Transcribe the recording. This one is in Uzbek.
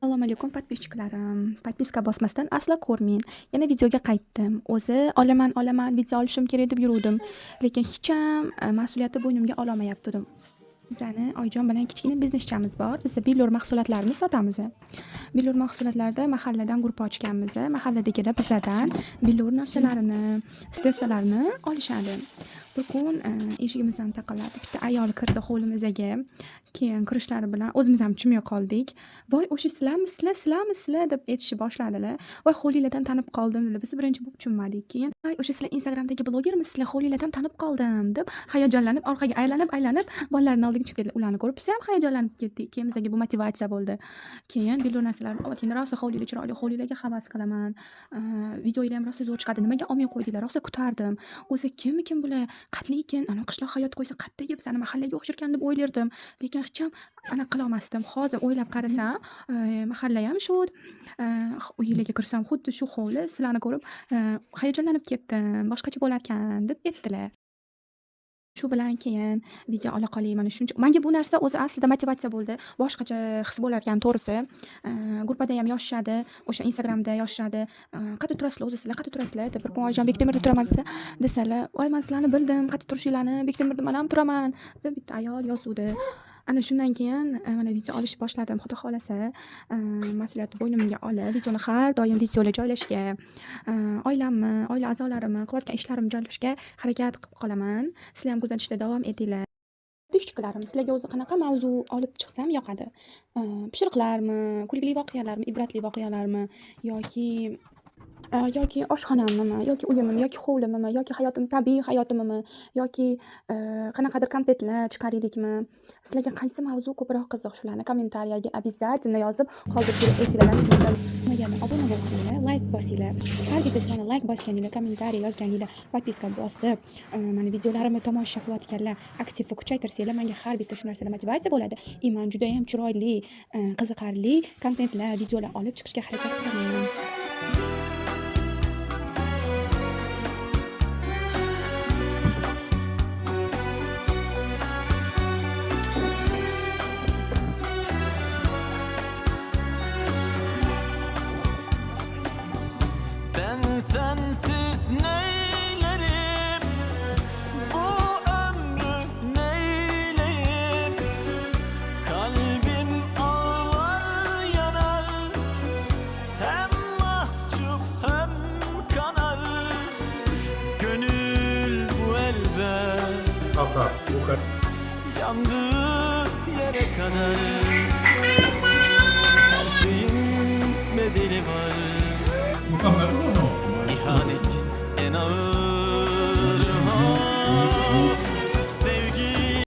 Assalomu alaykum podpischiklarim. Podpiska bosmasdan aslo ko'rmang. Yana videoga qaytdim. O'zi olaman video olishim kerak deb yuruvdim. Lekin hech ham mas'uliyatni bo'ynimga ololmayaptim. Bizani Oyjon bilan kichkina bizneschamiz bor. Biz billur mahsulotlarini sotamiz. Billur mahsulotlarda mahalladan guruh ochganmiz. Mahalladagilar bizdan billur narsalarini, stressalarni olishadi. Bir kun eshigimizdan taqilladi. Bitta ayol kirdi hovlimizga. Keyin kirishlari bilan o'zimiz ham tushunmay qoldik. "Voy, o'sha sizlarmisizlar?" deb aytishni boshladilar. "Voy, hovlilardan tanib qoldim" dedi. Biz birinchi bo'lib tushunmadik. Keyin "Voy, o'sha sizlar Instagramdagi blogermisizlar? Hovlilardan tanib qoldim" deb hayajonlanib orqaga aylanib bolalarning oldiga chiqib ketdilar. Ularni ko'rib biz ham hayajonlanib ketdik. Keyin bizga bu motivatsiya bo'ldi. Keyin billur narsalarni olib rosa hovlilar chiroyli, hovlilarga havas qilaman. Videolar ham rosa zo'r chiqadi. Nimaga olmay qo'ydinglar? Rosa kutardim. O'zi kim bular? Qatlikin ana qishloq hayot qo'ysa qatdagi bizani mahallaga o'xsharkan deb o'ylardim. Lekin hech ham anaqa qila olmasdim. Hozir o'ylab qarasam, mahalla ham shu, uylarga kirsam xuddi shu hovli. Sizlarni ko'rib hayajonlanib ketdim. Boshqacha bo'larkan deb aytdilar. Shu bilan keyin video ola qolay mana shuncha. Menga bu narsa o'zi aslida motivatsiya bo'ldi. Boshqacha his bo'lar ekan to'g'risi. Gruppada ham yozishadi, o'sha Instagramda yozishadi. "Qayerda turasizlar o'zi sizlar? Qayerda turasizlar?" deb bir kun "Oyjon Bektemirda turaman" desalar, "Voy, men sizlarni bildim, qayerda turishinglarni. Bektemirda men ham turaman" deb bitta ayol yozuvdi. Ana shundan keyin mana video olishni boshladim. Xudo xolasa, mas'uliyatni bo'ynimga olib, videoni har doim videolar joylashga, oilamni, oila a'zolarimni, qilayotgan ishlarimni joylashga harakat qilib qolaman. Sizlar ham kuzatishda davom etinglar. Podpischiklarim, sizlarga o'zi qanaqa mavzu olib chiqsam yoqadi? Pishiriqlarmi, kulgili voqealarmi, ibratli voqealarmi yoki oshxonamnimi, yoki uyimmi, yoki hovlimmi, yoki hayotim, tabiiy hayotimmi, yoki qanaqadir kontentlar chiqaraylikmi? Sizlarga qaysi mavzu ko'proq qiziq? Shularni kommentariyaga обязательно yozib qoldirib esinglardan chiqmasin. Nimaga obuna bo'linglar, like bosinglar. Har bittasini like bosganinglar, kommentariy yozganinglar, podpiska bosib, mana videolarimni tomosha qilayotganlar aktivni kuchaytirsanglar, menga har bitta shu narsada motivatsiya bo'ladi. Men juda ham chiroyli, qiziqarli kontentlar, videolar olib chiqishga harakat qilaman. Ben sensiz neylerim, bu ömrü neyleyim? Kalbim ağlar yanar, hem mahcup hem kanar. Gönül bu elbet Kaka, bu kadar. yandığı yere kadar. Her şeyin bedeli var. Bu kadar mı? İhanetin en ağır